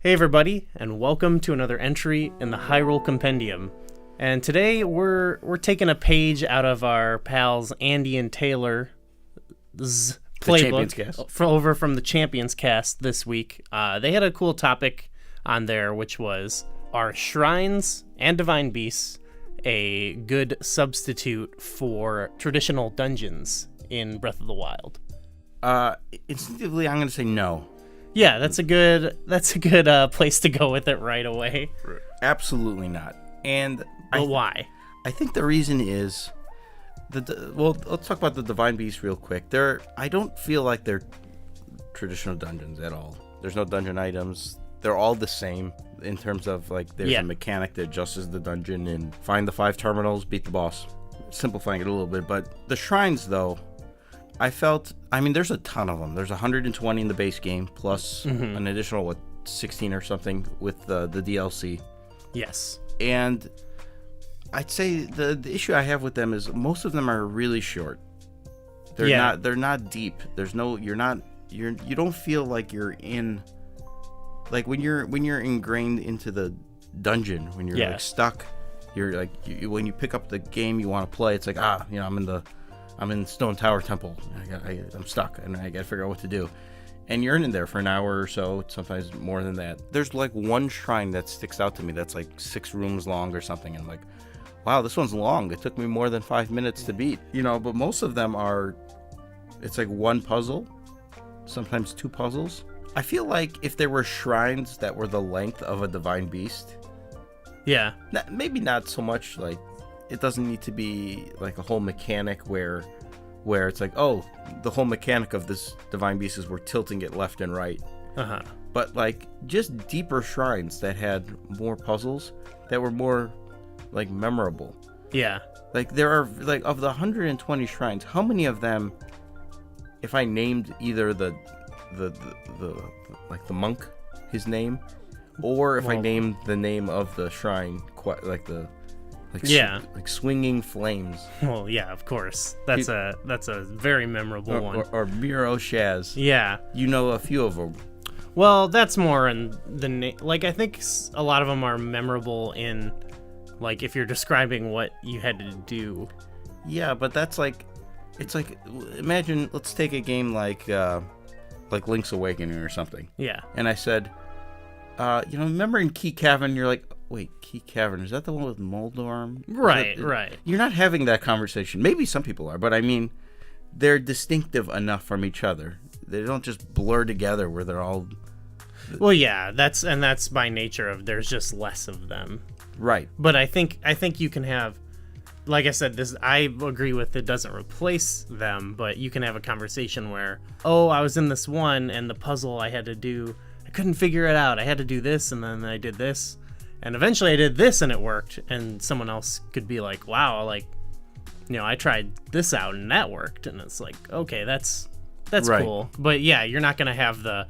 Hey everybody, and welcome to another entry in the Hyrule Compendium. And today we're taking a page out of our pals Andy and Taylor's playbook over from the Champions Cast this week. They had a cool topic on there, which was, are shrines and divine beasts a good substitute for traditional dungeons in Breath of the Wild? Instinctively, I'm going to say no. Yeah, that's a good place to go with it right away. Absolutely not. And why? I think the reason is let's talk about the divine beasts real quick. I don't feel like they're traditional dungeons at all. There's no dungeon items. They're all the same in terms of there's a mechanic that adjusts the dungeon and find the 5 terminals, beat the boss. Simplifying it a little bit, but the shrines though, there's a ton of them. There's 120 in the base game, plus an additional, 16 or something with the DLC. Yes. And I'd say the issue I have with them is most of them are really short. They're not deep. You don't feel like you're in, when you're ingrained into the dungeon, when you're stuck, when you pick up the game you want to play, it's I'm in Stone Tower Temple. I'm stuck, and I gotta figure out what to do. And you're in there for an hour or so, sometimes more than that. There's one shrine that sticks out to me that's 6 rooms long or something. And I'm like, wow, this one's long. It took me more than 5 minutes to beat. But most of them it's one puzzle, sometimes 2 puzzles. I feel like if there were shrines that were the length of a divine beast, maybe not so much it doesn't need to be a whole mechanic where it's the whole mechanic of this divine beast is we're tilting it left and right. But just deeper shrines that had more puzzles that were more memorable. Yeah. There are of the 120 shrines, how many of them, if I named either the monk, his name, or if I named the name of the shrine, swinging flames. Well, yeah, of course. That's a very memorable one. Or Miro Shaz. Yeah. You know a few of them. Well, that's more in the I think a lot of them are memorable in if you're describing what you had to do. Yeah, but that's imagine, let's take a game like Link's Awakening or something. Yeah. And I said, remember in Key Cavern, you're like, wait, Key Cavern, is that the one with Moldorm? Right. You're not having that conversation. Maybe some people are, but they're distinctive enough from each other. They don't just blur together where they're all... Well, yeah, that's by nature of there's just less of them. Right. But I think you can have, like I said, I agree with it doesn't replace them, but you can have a conversation where, I was in this one and the puzzle I had to do, I couldn't figure it out. I had to do this and then I did this. And eventually I did this and it worked, and someone else could be like, wow, I tried this out and that worked. And it's okay, that's right. Cool. But yeah, you're not going to have the,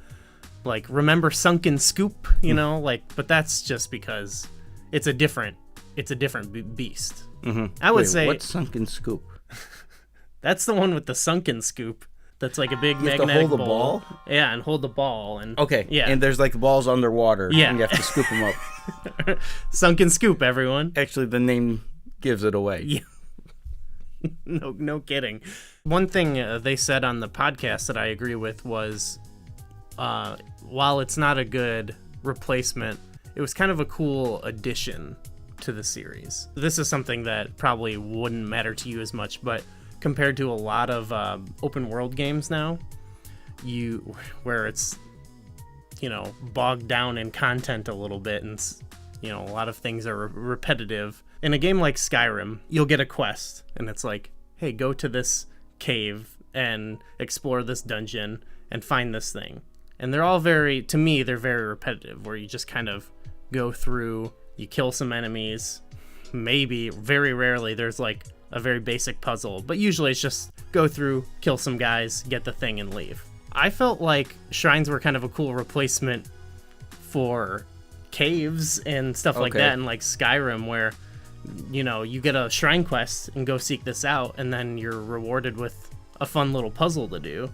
remember Sunken Scoop, but that's just because it's a different beast. Mm-hmm. I would say. What's Sunken Scoop? That's the one with the sunken scoop. That's a big you magnetic have to hold the ball. Yeah, and hold the ball. And okay, yeah. And there's the balls underwater. Yeah. And you have to scoop them up. Sunken Scoop, everyone. Actually, the name gives it away. Yeah. No kidding. One thing they said on the podcast that I agree with was, while it's not a good replacement, it was kind of a cool addition to the series. This is something that probably wouldn't matter to you as much, but compared to a lot of open world games now, where it's bogged down in content a little bit, and a lot of things are repetitive. In a game like Skyrim, you'll get a quest and it's hey, go to this cave and explore this dungeon and find this thing, and they're all very repetitive, where you just kind of go through, you kill some enemies, maybe very rarely there's a very basic puzzle, but usually it's just go through, kill some guys, get the thing, and leave. I felt like shrines were kind of a cool replacement for caves and stuff like that in Skyrim, where you get a shrine quest and go seek this out, and then you're rewarded with a fun little puzzle to do.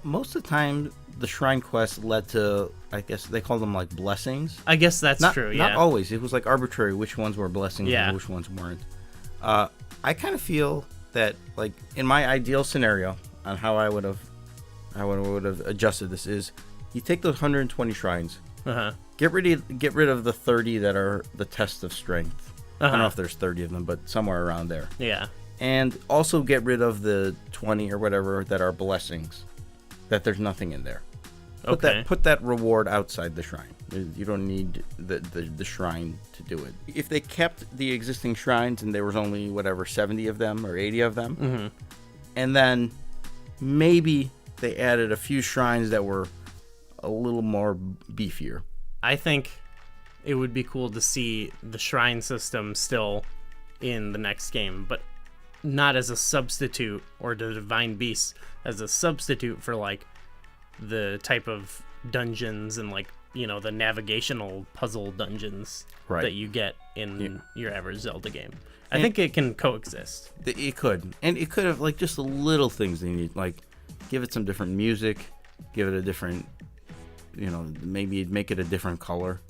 Most of the time the shrine quest led to, I guess they call them like blessings. I guess that's true. Yeah. Not always. It was like arbitrary which ones were blessings Yeah. and which ones weren't. I kind of feel that, like, in my ideal scenario on how I would have adjusted this is, you take those 120 shrines, get rid of the 30 that are the test of strength. I don't know if there's 30 of them, but somewhere around there. Yeah. And also get rid of the 20 or whatever that are blessings, that there's nothing in there. Put that reward outside the shrine. You don't need the shrine to do it. If they kept the existing shrines and there was only, 70 of them or 80 of them, and then maybe they added a few shrines that were a little more beefier. I think it would be cool to see the shrine system still in the next game, but not as a substitute, or the divine beasts as a substitute for like the type of dungeons and like, the navigational puzzle dungeons that you get in your average Zelda game. I think it can coexist. It could. And it could have, like, just the little things they need, like give it some different music, give it a different, maybe make it a different color,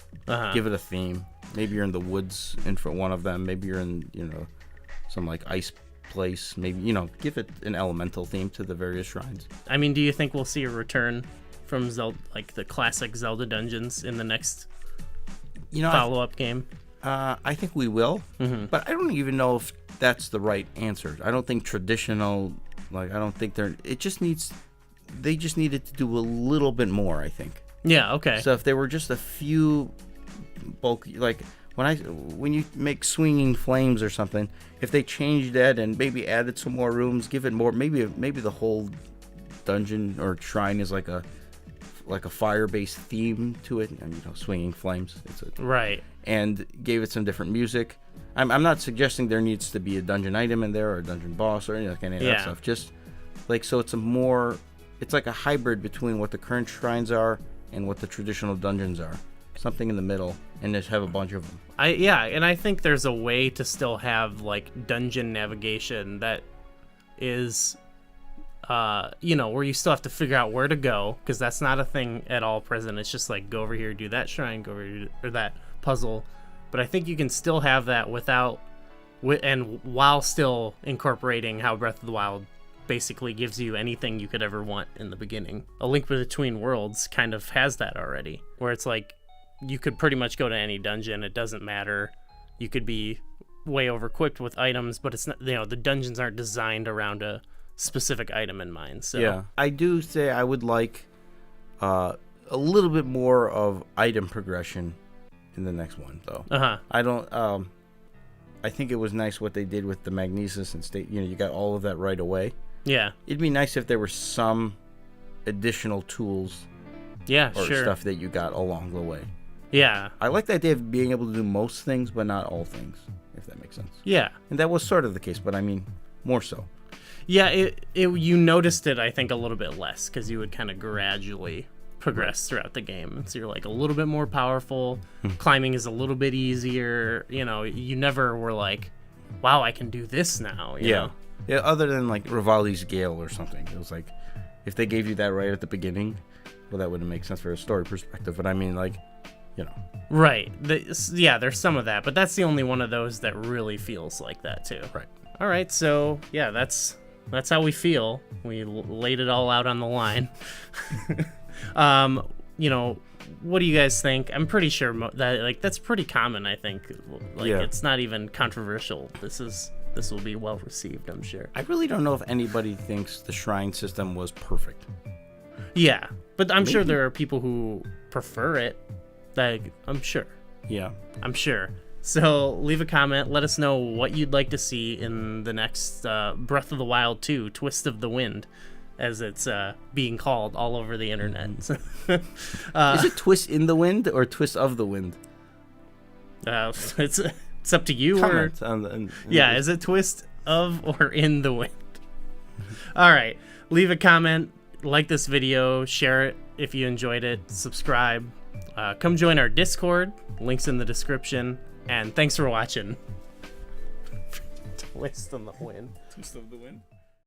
give it a theme. Maybe you're in the woods in for one of them. Maybe you're in, some like ice place. Maybe, give it an elemental theme to the various shrines. I mean, do you think we'll see a return from Zelda, like the classic Zelda dungeons, in the next follow-up game? I think we will, but I don't even know if that's the right answer. I don't think traditional, I don't think they just needed to do a little bit more, I think. Yeah, okay. So if there were just a few bulky, like when you make swinging flames or something, if they changed that and maybe added some more rooms, give it more, maybe the whole dungeon or shrine is like a fire-based theme to it, and swinging flames. Right. And gave it some different music. I'm not suggesting there needs to be a dungeon item in there or a dungeon boss or any of that stuff. Just so it's like a hybrid between what the current shrines are and what the traditional dungeons are. Something in the middle, and just have a bunch of them. And I think there's a way to still have like dungeon navigation that is where you still have to figure out where to go, because that's not a thing at all present. It's just like, go over here, do that shrine, go over here, or that puzzle. But I think you can still have that while still incorporating how Breath of the Wild basically gives you anything you could ever want in the beginning. A Link Between Worlds kind of has that already, where it's like you could pretty much go to any dungeon. It doesn't matter. You could be way overequipped with items, but it's not, the dungeons aren't designed around a specific item in mind. So yeah, I do say I would like a little bit more of item progression in the next one, though. I don't. I think it was nice what they did with the magnesis and state. You got all of that right away. Yeah, it'd be nice if there were some additional tools. Yeah, or sure. Stuff that you got along the way. Yeah, I like the idea of being able to do most things, but not all things, if that makes sense. Yeah, and that was sort of the case, but I mean, more so. Yeah, you noticed it, I think, a little bit less, because you would kind of gradually progress throughout the game. So you're like a little bit more powerful. Climbing is a little bit easier. You never were like, wow, I can do this now. You know? Yeah, other than like Rivali's Gale or something. It was like, if they gave you that right at the beginning, well, that wouldn't make sense for a story perspective. But I mean, like, Right. There's some of that, but that's the only one of those that really feels like that too. Right. All right, so yeah, that's how we feel. We laid it all out on the line. What do you guys think? I'm pretty sure that that's pretty common. I think it's not even controversial. This will be well received, I'm sure. I really don't know if anybody thinks the shrine system was perfect. Yeah, but I'm sure there are people who prefer it. I'm sure. Yeah, I'm sure. So leave a comment. Let us know what you'd like to see in the next Breath of the Wild 2, Twist of the Wind, as it's being called all over the internet. Is it Twist in the Wind or Twist of the Wind? It's up to you. Comment is it Twist of or in the Wind? All right. Leave a comment. Like this video. Share it if you enjoyed it. Subscribe. Come join our Discord. Links in the description. And thanks for watching. Twist of the Wind. Twist of the Wind.